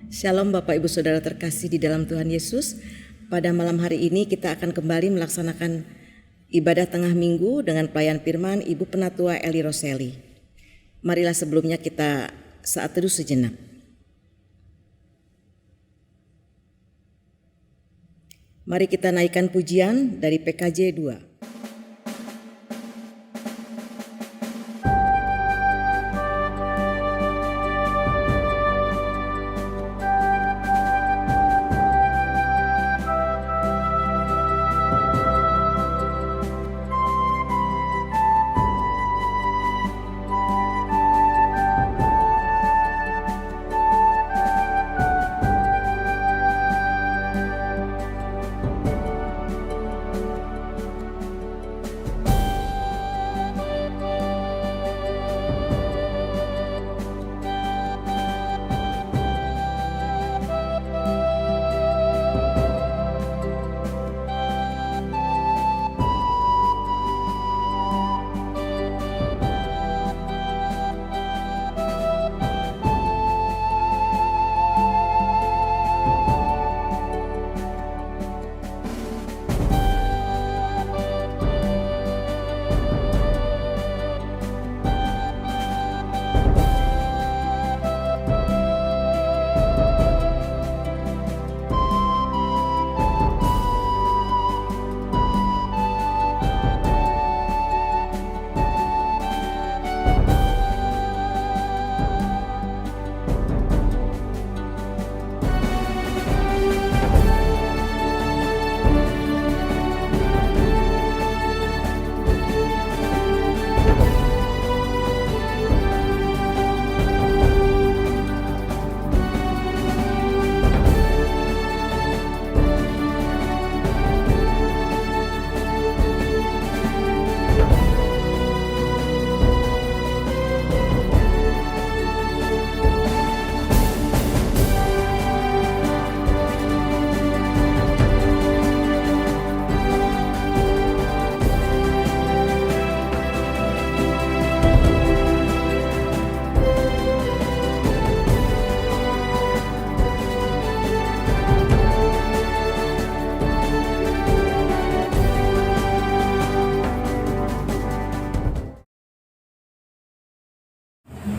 Shalom Bapak Ibu Saudara terkasih di dalam Tuhan Yesus. Pada malam hari ini kita akan kembali melaksanakan ibadah tengah minggu dengan pelayan firman Ibu Penatua Eli Roseli. Marilah sebelumnya kita saat teduh sejenak. Mari kita naikkan pujian dari PKJ 2.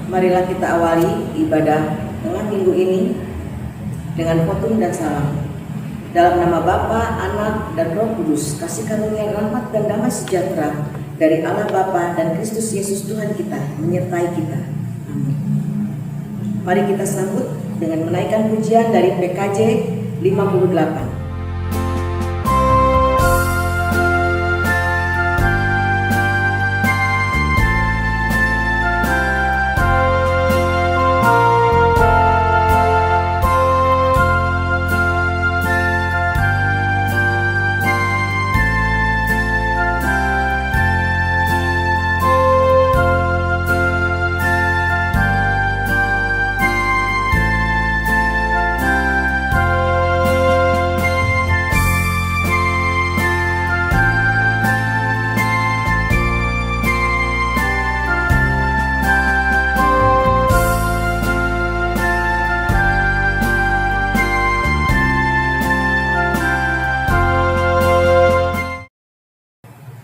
Marilah kita awali ibadah tengah minggu ini dengan khotbah dan salam. Dalam nama Bapa, Anak, dan Roh Kudus, kasih karunia rahmat dan damai sejahtera dari Allah Bapa dan Kristus Yesus Tuhan kita menyertai kita. Amin. Mari kita sambut dengan menaikkan pujian dari PKJ 58.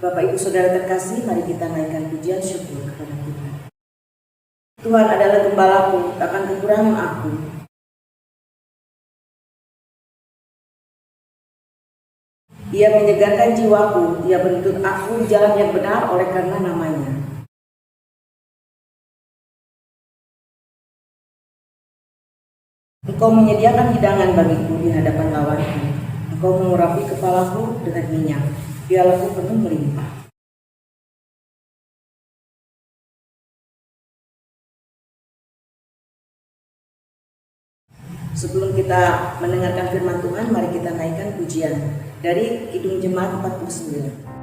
Bapak Ibu Saudara terkasih, mari kita naikkan pujian syukur kepada Tuhan. Tuhan adalah gembalaku, takkan kekurangan aku. Ia menyegarkan jiwaku, ia menuntun aku di jalan yang benar oleh karena namanya. Engkau menyediakan hidangan bagiku di hadapan lawanku. Engkau mengurapi kepalaku dengan minyak. Pialaku penuh melimpah. Sebelum kita mendengarkan firman Tuhan, mari kita naikkan pujian dari Kidung Jemaat 49.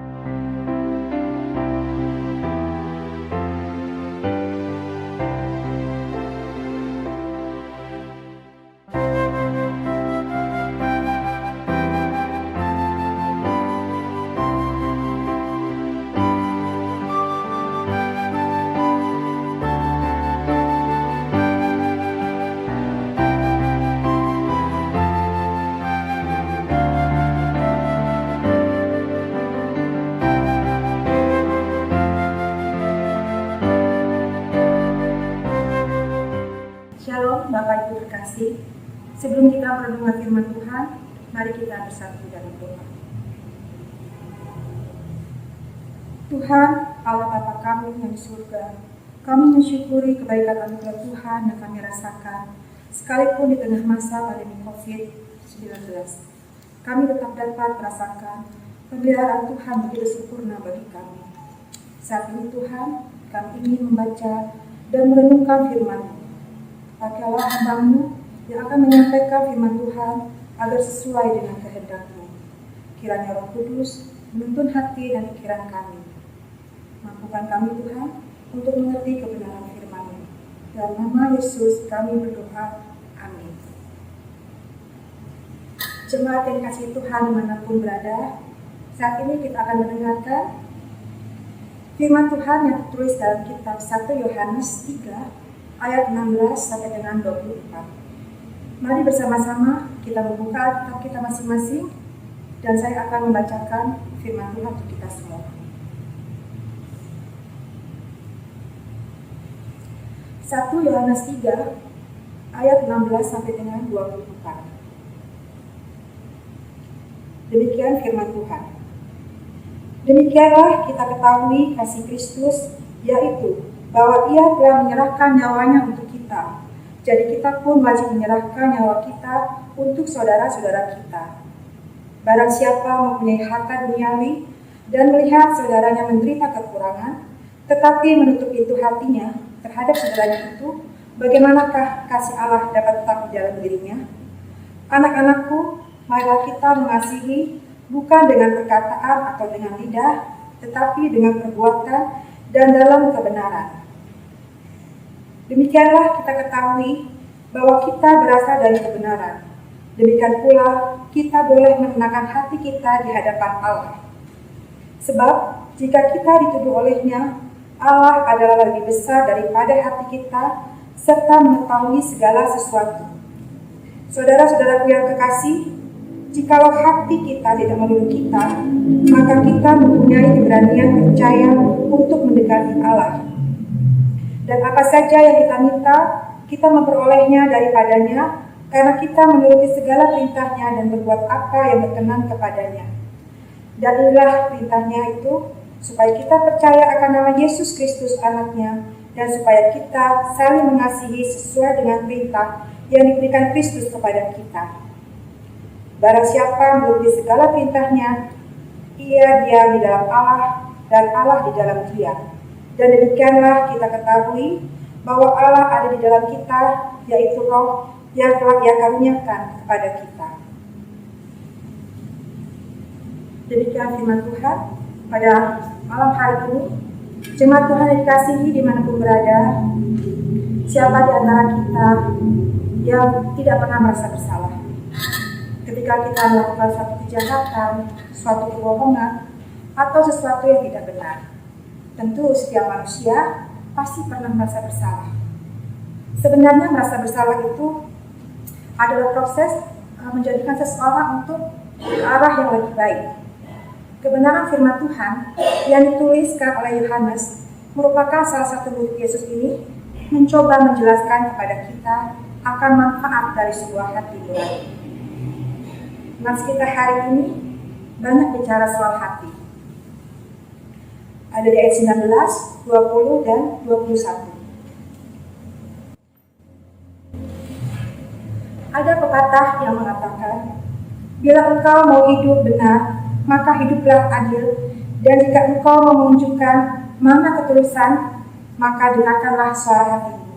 saudaraku terkasih, sebelum kita merenungkan firman Tuhan, mari kita bersatu dalam doa. Tuhan, Allah Bapa kami yang di surga, kami mensyukuri kebaikan anugerah Tuhan yang kami rasakan, sekalipun di tengah masa pandemi COVID-19. Kami tetap dapat merasakan pemeliharaan Tuhan begitu sempurna bagi kami. Saat ini Tuhan, kami ingin membaca dan merenungkan firman-Mu. Pakailah hamba-Mu yang akan menyampaikan firman Tuhan agar sesuai dengan kehendak-Mu. Kiranya Roh Kudus menuntun hati dan pikiran kami. Mampukan kami Tuhan untuk mengerti kebenaran firman-Mu. Dalam nama Yesus kami berdoa. Amin. Jemaat yang dikasihi Tuhan dimanapun berada, saat ini kita akan mendengarkan firman Tuhan yang tertulis dalam kitab 1 Yohanes 3 ayat 16 sampai dengan 24. Mari bersama-sama kita membuka kitab kita masing-masing dan saya akan membacakan firman Tuhan untuk kita semua. 1 Yohanes 3 ayat 16 sampai dengan 24. Demikian firman Tuhan. Demikianlah kita ketahui kasih Kristus, yaitu bahwa Ia telah menyerahkan nyawanya untuk kita. Jadi kita pun wajib menyerahkan nyawa kita untuk saudara-saudara kita. Barang siapa mempunyai harta duniawi dan melihat saudaranya menderita kekurangan, tetapi menutup pintu hatinya terhadap saudaranya itu, bagaimanakah kasih Allah dapat tetap di dalam dirinya? Anak-anakku, marilah kita mengasihi bukan dengan perkataan atau dengan lidah, tetapi dengan perbuatan dan dalam kebenaran. Demikianlah kita ketahui bahwa kita berasal dari kebenaran. Demikian pula kita boleh menenangkan hati kita di hadapan Allah. Sebab jika kita dituduh olehnya, Allah adalah lebih besar daripada hati kita, serta mengetahui segala sesuatu. Saudara-saudaraku yang kekasih, jikalau hati kita tidak menuduh kita, maka kita mempunyai keberanian percaya untuk mendekati Allah. Dan apa saja yang kita minta, kita memperolehnya daripadanya, karena kita menuruti segala perintahnya dan berbuat apa yang berkenan kepadanya. Dan inilah perintahnya itu, supaya kita percaya akan nama Yesus Kristus anaknya, dan supaya kita saling mengasihi sesuai dengan perintah yang diberikan Kristus kepada kita. Barang siapa menuruti segala perintahnya, ia diam di dalam Allah dan Allah di dalam dia. Dan demikianlah kita ketahui bahwa Allah ada di dalam kita, yaitu Roh yang telah Ia karuniakan kepada kita. Demikian firman Tuhan pada malam hari ini. Jemaat Tuhan yang dikasihi dimanapun berada, siapa di antara kita yang tidak pernah merasa bersalah ketika kita melakukan suatu kejahatan, suatu kebohongan, atau sesuatu yang tidak benar? Tentu setiap manusia pasti pernah merasa bersalah. Sebenarnya merasa bersalah itu adalah proses menjadikan seseorang untuk ke arah yang lebih baik. Kebenaran firman Tuhan yang dituliskan oleh Yohanes merupakan salah satu murid Yesus ini mencoba menjelaskan kepada kita akan manfaat dari sebuah hati nurani. Nats kita hari ini banyak bicara soal hati. Ada di ayat 19, 20, dan 21. Ada pepatah yang mengatakan, bila engkau mau hidup benar, maka hiduplah adil, dan jika engkau mau menunjukkan mana ketulusan, maka dengarkanlah suara hatimu.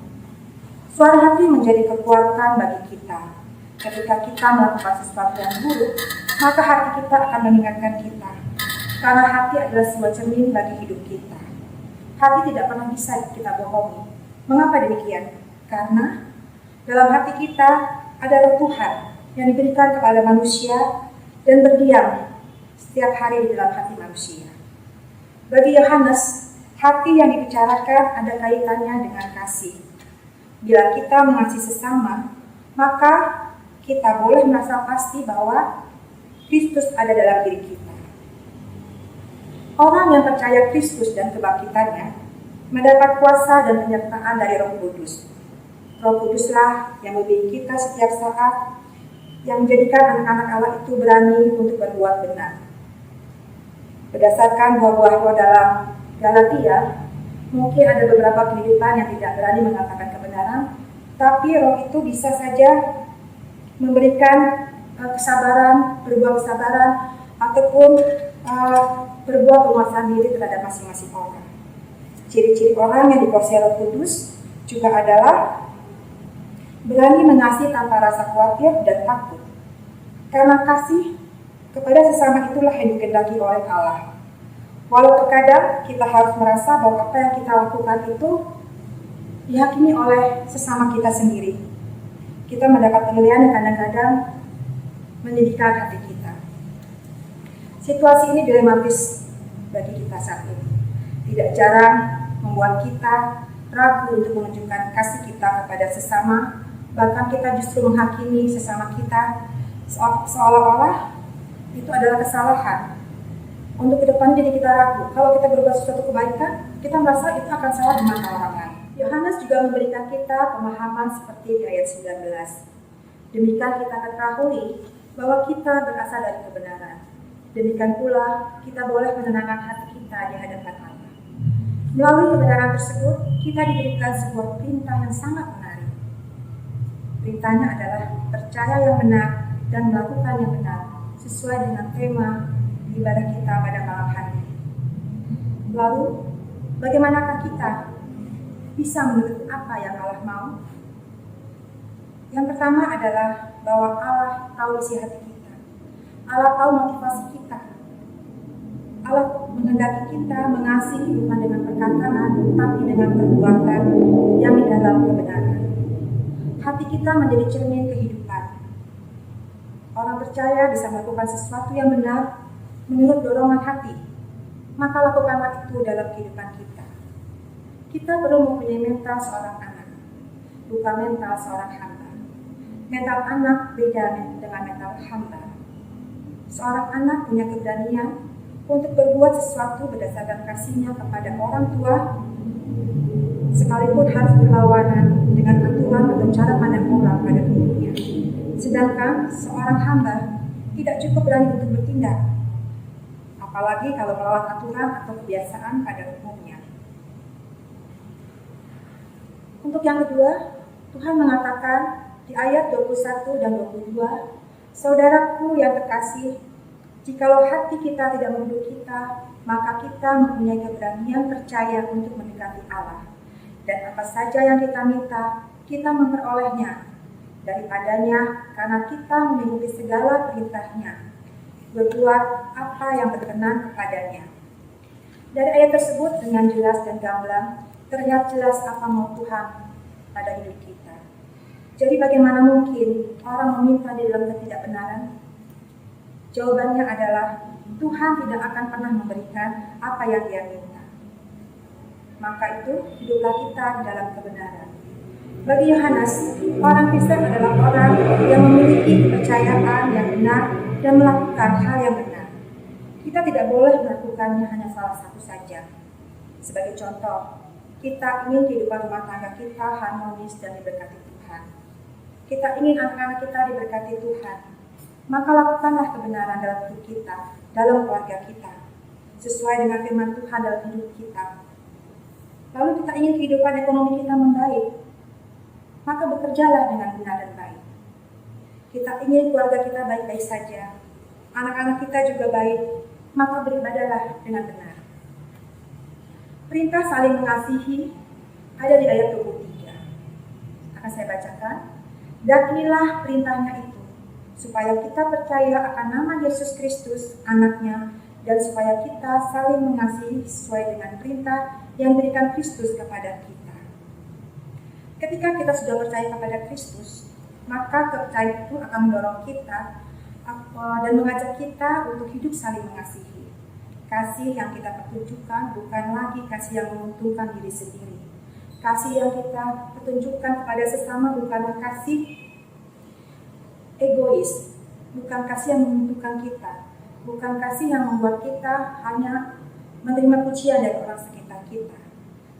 Suara hati menjadi kekuatan bagi kita. Ketika kita melakukan sesuatu yang buruk, maka hati kita akan mengingatkan kita. Karena hati adalah sebuah cermin bagi hidup kita. Hati tidak pernah bisa kita bohongi. Mengapa demikian? Karena dalam hati kita ada Roh Tuhan yang diberikan kepada manusia dan berdiam setiap hari di dalam hati manusia. Bagi Yohanes, hati yang dibicarakan ada kaitannya dengan kasih. Bila kita mengasihi sesama, maka kita boleh merasa pasti bahwa Kristus ada dalam diri kita. Orang yang percaya Kristus dan kebangkitannya mendapat kuasa dan penyertaan dari Roh Kudus. Roh Kuduslah yang membimbing kita setiap saat, yang menjadikan anak-anak Allah itu berani untuk berbuat benar. Berdasarkan buah-buah roh dalam Galatia, mungkin ada beberapa kehidupan yang tidak berani mengatakan kebenaran, tapi roh itu bisa saja memberikan kesabaran, berbuah kesabaran, ataupun berbuah penguasaan diri terhadap masing-masing orang. Ciri-ciri orang yang dikuasai Roh Kudus juga adalah berani mengasihi tanpa rasa khawatir dan takut. Karena kasih kepada sesama itulah yang dikehendaki oleh Allah. Walau terkadang kita harus merasa bahwa apa yang kita lakukan itu dihakimi oleh sesama kita sendiri. Kita mendapat penilaian yang kadang-kadang menyedihkan hati kita. Situasi ini dilematis bagi kita saat ini. Tidak jarang membuat kita ragu untuk menunjukkan kasih kita kepada sesama, bahkan kita justru menghakimi sesama kita seolah-olah itu adalah kesalahan. Untuk kedepannya jadi kita ragu, kalau kita berbuat sesuatu kebaikan, kita merasa itu akan salah di mata orang lain. Yohanes juga memberikan kita pemahaman seperti di ayat 19. Demikian kita ketahui bahwa kita berasal dari kebenaran. Demikian pula kita boleh menenangkan hati kita di hadapan Allah. Melalui kebenaran tersebut, kita diberikan sebuah perintah yang sangat menarik. Perintahnya adalah percaya yang benar dan melakukan yang benar sesuai dengan tema ibadah kita pada malam hari. Lalu, bagaimanakah kita bisa menuruti apa yang Allah mau? Yang pertama adalah bahwa Allah tahu isi hati kita. Allah tahu motivasi kita. Allah menghendaki kita mengasihi bukan dengan perkataan, tapi dengan perbuatan yang di dalam kebenaran. Hati kita menjadi cermin kehidupan. Orang percaya bisa melakukan sesuatu yang benar menurut dorongan hati. Maka lakukanlah itu dalam kehidupan kita. Kita perlu mempunyai mental seorang anak, bukan mental seorang hamba. Mental anak beda dengan mental hamba. Seorang anak punya keberanian untuk berbuat sesuatu berdasarkan kasihnya kepada orang tua, sekalipun harus berlawanan dengan aturan atau cara pandang orang pada umumnya. Sedangkan seorang hamba tidak cukup berani untuk bertindak, apalagi kalau melawan aturan atau kebiasaan pada umumnya. Untuk yang kedua, Tuhan mengatakan di ayat 21 dan 22, saudaraku yang terkasih, jikalau hati kita tidak menuduh kita, maka kita mempunyai keberanian percaya untuk mendekati Allah. Dan apa saja yang kita minta, kita memperolehnya daripadanya karena kita mengikuti segala perintahnya, berbuat apa yang berkenan kepadanya. Dari ayat tersebut dengan jelas dan gamblang terlihat jelas apa mau Tuhan pada hidup kita. Jadi bagaimana mungkin orang meminta di dalam ketidakbenaran? Jawabannya adalah Tuhan tidak akan pernah memberikan apa yang Dia minta. Maka itu hiduplah kita di dalam kebenaran. Bagi Yohanes, orang Kristen adalah orang yang memiliki kepercayaan yang benar dan melakukan hal yang benar. Kita tidak boleh melakukannya hanya salah satu saja. Sebagai contoh, kita ingin kehidupan rumah tangga kita harmonis dan diberkati Tuhan. Kita ingin anak-anak kita diberkati Tuhan. Maka lakukanlah kebenaran dalam hidup kita, dalam keluarga kita, sesuai dengan firman Tuhan dalam hidup kita. Lalu kita ingin kehidupan ekonomi kita membaik, maka bekerjalah dengan benar dan baik. Kita ingin keluarga kita baik-baik saja, anak-anak kita juga baik, maka beribadahlah dengan benar. Perintah saling mengasihi ada di ayat 23. Akan saya bacakan. Dan inilah perintahnya itu, supaya kita percaya akan nama Yesus Kristus, anaknya, dan supaya kita saling mengasihi sesuai dengan perintah yang diberikan Kristus kepada kita. Ketika kita sudah percaya kepada Kristus, maka kepercayaan itu akan mendorong kita dan mengajak kita untuk hidup saling mengasihi. Kasih yang kita pertunjukkan bukan lagi kasih yang menguntungkan diri sendiri. Kasih yang kita pertunjukkan kepada sesama bukanlah kasih egois, bukan kasih yang menguntungkan kita, bukan kasih yang membuat kita hanya menerima pujian dari orang sekitar kita,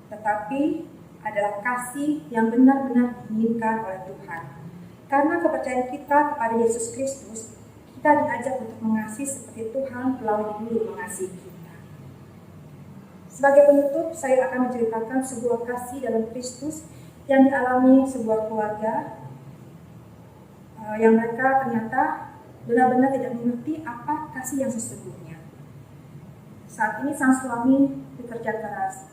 tetapi adalah kasih yang benar-benar diinginkan oleh Tuhan. Karena kepercayaan kita kepada Yesus Kristus, kita diajak untuk mengasihi seperti Tuhan telah lebih dulu mengasihi kita. Sebagai penutup, saya akan menceritakan sebuah kasih dalam Kristus yang dialami sebuah keluarga yang mereka ternyata benar-benar tidak mengerti apa kasih yang sesungguhnya. Saat ini sang suami bekerja keras.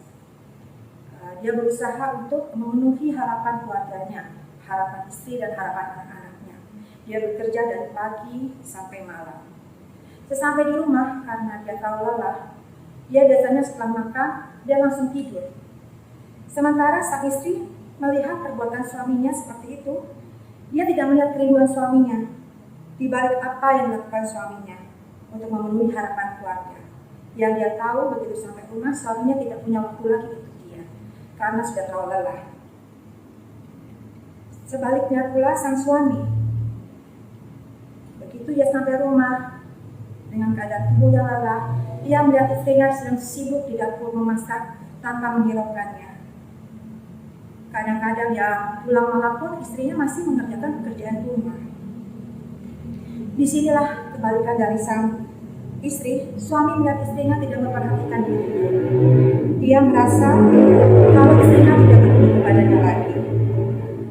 Dia berusaha untuk memenuhi harapan keluarganya, harapan istri dan harapan anak-anaknya. Dia bekerja dari pagi sampai malam. Sesampai di rumah, karena dia tahu lelah, dia biasanya setelah makan, dia langsung tidur. Sementara sang istri melihat perbuatan suaminya seperti itu, dia tidak melihat kerinduan suaminya di balik apa yang dilakukan suaminya untuk memenuhi harapan keluarga. Yang dia tahu begitu sampai rumah, suaminya tidak punya waktu lagi untuk dia, karena sudah terlalu lelah. Sebaliknya pula sang suami, begitu ia sampai rumah dengan keadaan tubuh yang lelah, ia melihat istrinya sedang sibuk di dapur memasak tanpa menghiraukannya. Kadang-kadang yang pulang malam pun istrinya masih mengerjakan pekerjaan rumah. Disinilah kebalikan dari sang istri. Suami melihat istrinya tidak memperhatikan dirinya. Dia merasa kalau istrinya tidak peduli kepadanya lagi.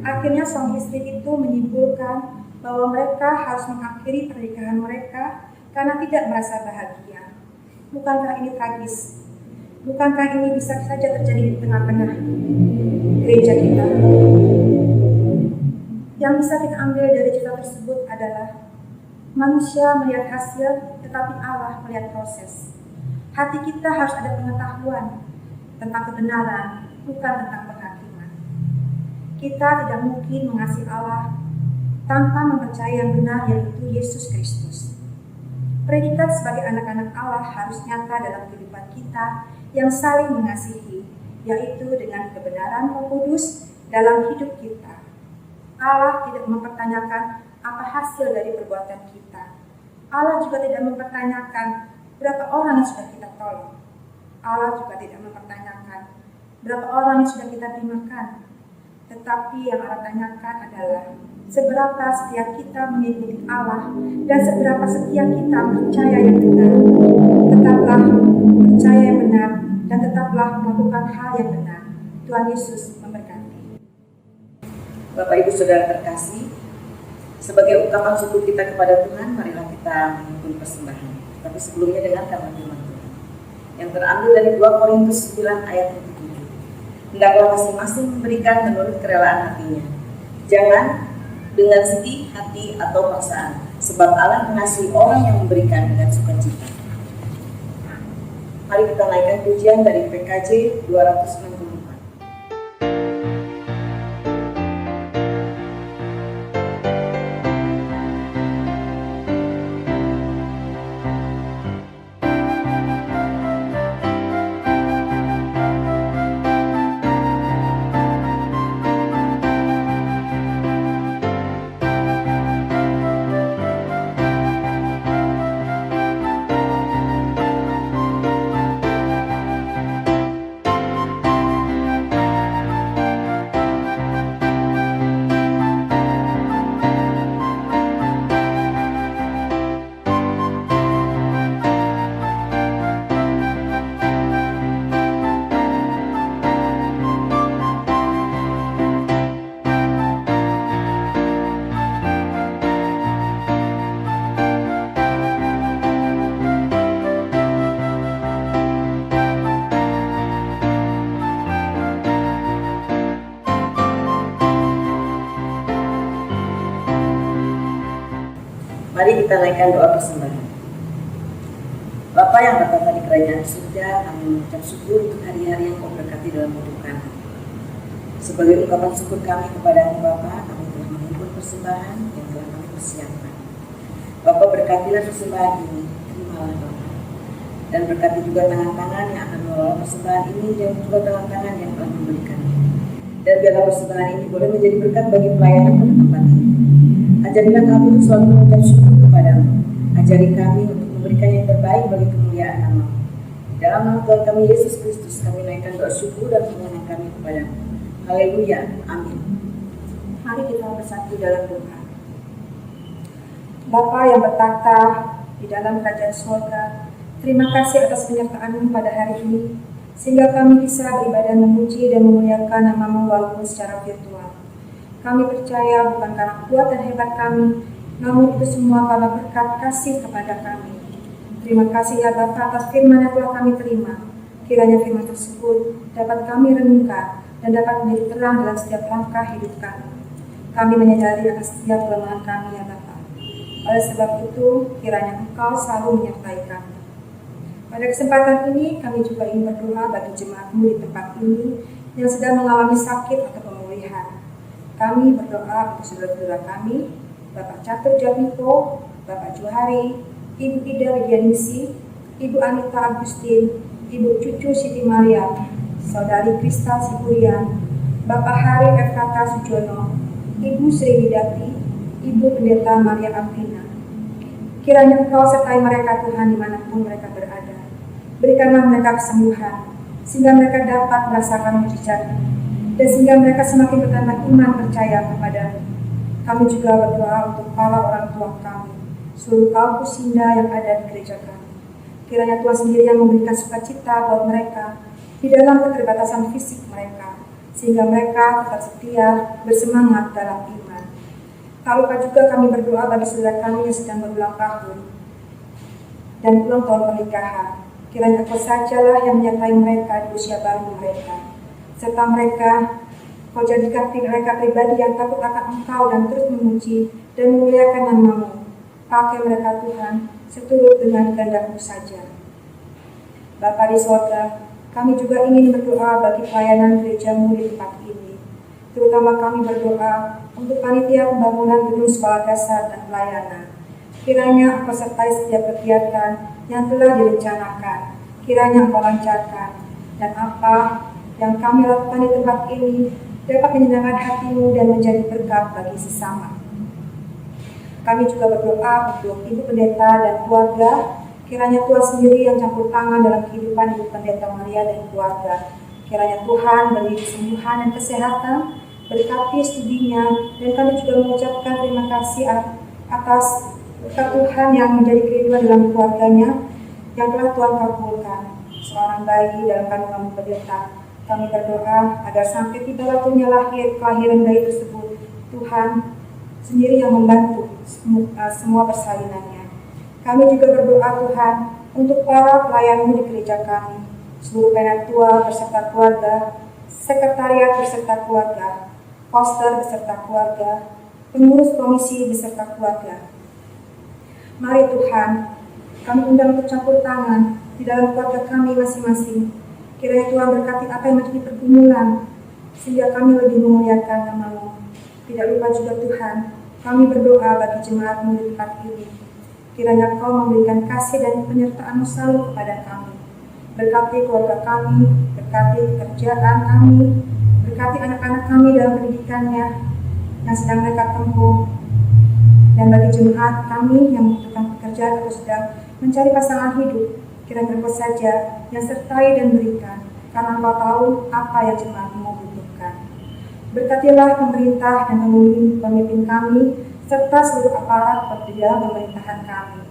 Akhirnya suami istri itu menyimpulkan bahwa mereka harus mengakhiri pernikahan mereka karena tidak merasa bahagia. Bukankah ini tragis? Bukankah ini bisa saja terjadi di tengah-tengah gereja kita? Yang bisa kita ambil dari cerita tersebut adalah manusia melihat hasil, tetapi Allah melihat proses. Hati kita harus ada pengetahuan tentang kebenaran, bukan tentang penghakiman. Kita tidak mungkin mengasihi Allah tanpa mempercayai yang benar, yaitu Yesus Kristus. Predikat sebagai anak-anak Allah harus nyata dalam kehidupan kita yang saling mengasihi, yaitu dengan kebenaran Roh Kudus dalam hidup kita. Allah tidak mempertanyakan apa hasil dari perbuatan kita. Allah juga tidak mempertanyakan berapa orang yang sudah kita tolong. Allah juga tidak mempertanyakan berapa orang yang sudah kita beri makan. Tetapi yang Allah tanyakan adalah seberapa setia kita mengikuti Allah dan seberapa setia kita percaya yang benar. Tetaplah percaya yang benar dan tetaplah melakukan hal yang benar. Tuhan Yesus memberkati. Bapak Ibu Saudara terkasih, sebagai ungkapan syukur kita kepada Tuhan, marilah kita menghimpun persembahan. Tapi sebelumnya dengan firman Tuhan yang terambil dari 2 Korintus 9 ayat 7. Hendaklah masing-masing memberikan menurut kerelaan hatinya. Jangan dengan sedih hati atau paksaan, sebab Allah mengasihi orang yang memberikan dengan sukacita. Mari kita naikkan pujian dari PKJ 264. Mari kita naikkan doa persembahan. Bapa yang bertata di kerajaan surga, kami mengucap syukur untuk hari-hari yang Kau berkati dalam hidup kami. Sebagai ungkapan syukur kami kepada-Mu Bapa, kami telah menghimpun persembahan yang telah kami persiapkan. Bapa, berkatilah persembahan ini, terimalah Bapa. Dan berkati juga tangan-tangan yang akan mengelola persembahan ini dan juga tangan-tangan yang telah memberikannya. Dan biarlah persembahan ini boleh menjadi berkat bagi pelayanan pada tempat ini. Ajarilah kami untuk selalu mengucap syukur kepada-Mu. Ajari kami untuk memberikan yang terbaik bagi kemuliaan nama-Mu. Dalam nama Tuhan kami Yesus Kristus, kami naikkan doa syukur dan permohonan kami kepada-Mu. Haleluya. Amin. Mari kita bersatu dalam doa. Bapa yang bertata di dalam kerajaan surga, terima kasih atas penyertaan-Mu pada hari ini, sehingga kami bisa beribadah memuji dan memuliakan nama-Mu walaupun secara virtual. Kami percaya bukan karena kuat dan hebat kami, namun itu semua karena berkat kasih kepada kami. Terima kasih ya Bapa atas firman yang telah kami terima. Kiranya firman tersebut dapat kami renungkan dan dapat menjadi terang dalam setiap langkah hidup kami. Kami menyadari akan setiap kelemahan kami ya Bapa. Oleh sebab itu, kiranya Engkau selalu menyertai kami. Pada kesempatan ini, kami juga ingin berdoa bagi jemaat-Mu di tempat ini yang sedang mengalami sakit atau pemulihan. Kami berdoa untuk saudara-saudara kami, Bapak Catur Jatmiko, Bapak Juhari, Ibu Ida Widianingsi, Ibu Anita Agustin, Ibu Cucu Siti Mariam, Saudari Krista Siburian, Bapak Hari Efrata Sujono, Ibu Sri Widati, Ibu Pendeta Maria Amrina. Kiranya Engkau sertai mereka Tuhan dimanapun mereka berada. Berikanlah mereka kesembuhan, sehingga mereka dapat merasakan mujizat, dan sehingga mereka semakin bertambah iman percaya kepada-Mu. Kami juga berdoa untuk para orang tua kami, seluruh kaum Pusinda yang ada di gereja kami. Kiranya Tuhan sendiri yang memberikan sukacita buat mereka di dalam keterbatasan fisik mereka, sehingga mereka tetap setia bersemangat dalam iman. Tak lupa juga kami berdoa bagi saudara kami yang sedang berulang tahun dan ulang tahun pernikahan. Kiranya Engkau sajalah yang menyertai mereka di usia baru mereka, serta mereka Kau jadikan mereka pribadi yang takut akan Engkau dan terus memuji dan memuliakan nama-Mu. Pakai mereka Tuhan, seturut dengan kehendak-Mu saja. Bapa di sorga, kami juga ingin berdoa bagi pelayanan gereja-Mu di tempat ini. Terutama kami berdoa untuk panitia pembangunan gedung sekolah dasar dan pelayanan. Kiranya Engkau sertai setiap kegiatan yang telah direncanakan. Kiranya Engkau lancarkan, dan apa yang kami lakukan di tempat ini dapat menyenangkan hati-Mu dan menjadi berkat bagi sesama. Kami juga berdoa untuk Ibu Pendeta dan keluarga. Kiranya Tuhan sendiri yang campur tangan dalam kehidupan Ibu Pendeta Maria dan keluarga. Kiranya Tuhan beri kesembuhan dan kesehatan, berkati studinya, dan kami juga mengucapkan terima kasih atas berkat Tuhan yang menjadi kehidupan dalam keluarganya yang telah Tuhan kabulkan. Seorang bayi dalam kandungan Ibu Pendeta. Kami berdoa agar sampai tiba waktunya kelahiran bayi tersebut, Tuhan sendiri yang membantu semua persalinannya. Kami juga berdoa Tuhan untuk para pelayan-Mu di gereja kami, seluruh penatua beserta keluarga, sekretariat beserta keluarga, poster beserta keluarga, pengurus komisi beserta keluarga. Mari Tuhan, kami undang untuk campur tangan di dalam keluarga kami masing-masing. Kiranya Tuhan berkati apa yang menjadi pergumulan, sehingga kami lebih memuliakan nama-Mu. Tidak lupa juga Tuhan, kami berdoa bagi jemaat-Mu di tempat ini. Kiranya Kau memberikan kasih dan penyertaan-Mu selalu kepada kami. Berkati keluarga kami, berkati pekerjaan kami, berkati anak-anak kami dalam pendidikannya yang sedang mereka tempuh. Dan bagi jemaat kami yang membutuhkan pekerjaan atau sedang mencari pasangan hidup, kiranya Engkau saja yang sertai dan berikan, karena Engkau tahu apa yang jemaat-Mu butuhkan. Berkatilah pemerintah dan pemimpin kami, serta seluruh aparat di dalam pemerintahan kami.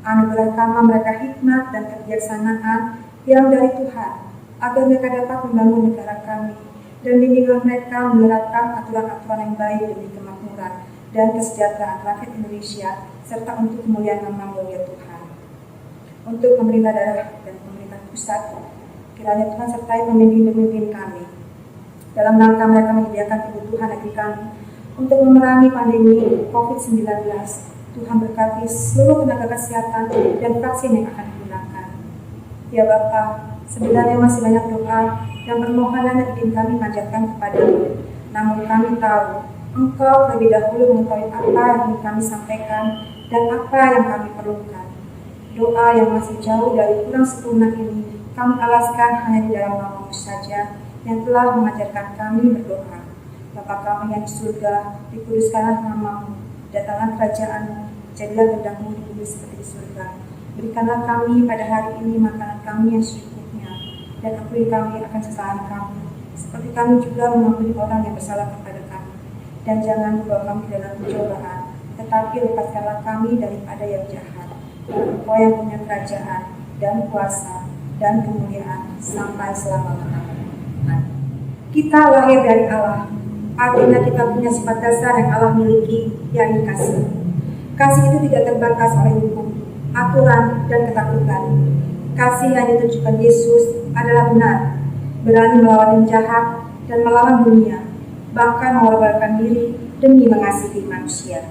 Anugerahkanlah mereka hikmat dan kebijaksanaan yang dari Tuhan, agar mereka dapat membangun negara kami, dan bimbinglah mereka menerapkan aturan-aturan yang baik demi kemakmuran dan kesejahteraan rakyat Indonesia, serta untuk kemuliaan nama-Mu ya Tuhan. Untuk pemerintah daerah dan pemerintah pusat, kiranya Tuhan sertai pemimpin-pemimpin kami dalam rangka mereka menyediakan kebutuhan negeri kami untuk memerangi pandemi COVID-19. Tuhan berkati seluruh tenaga kesehatan dan vaksin yang akan digunakan. Ya Bapa, sebenarnya masih banyak doa dan permohonan yang ingin kami panjatkan kepada-Mu. Namun kami tahu Engkau terlebih dahulu mengetahui apa yang ingin kami sampaikan dan apa yang kami perlukan. Doa yang masih jauh dari kurang sempurna ini kami alaskan hanya di dalam nama-Mu saja yang telah mengajarkan kami berdoa. Bapa kami yang di surga, dikuduskanlah nama-Mu, datanglah kerajaan-Mu, jadilah kehendak-Mu di bumi seperti di surga. Berikanlah kami pada hari ini makanan kami yang secukupnya, dan ampuni kami akan kesalahan kami, seperti kami juga mengampuni orang yang bersalah kepada kami. Dan jangan membawa kami ke dalam pencobaan, tetapi lepaskanlah kami daripada yang jahat. Engkau yang punya kerajaan, dan kuasa, dan kemuliaan, sampai selama-lamanya. Amin. Kita lahir dari Allah, artinya kita punya sifat dasar yang Allah miliki, yakni kasih. Kasih itu tidak terbatas oleh hukum, aturan, dan ketakutan. Kasih yang ditunjukkan Yesus adalah benar, berani melawan yang jahat dan melawan dunia, bahkan mengorbankan diri demi mengasihi manusia.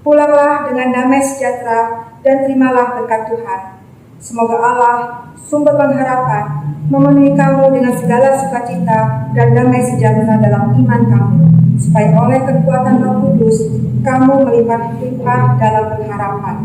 Pulanglah dengan damai sejahtera dan terimalah berkat Tuhan. Semoga Allah, sumber pengharapan, memenuhi kamu dengan segala sukacita dan damai sejahtera dalam iman kamu, supaya oleh kekuatan Roh Kudus, kamu melimpah-limpah dalam pengharapan.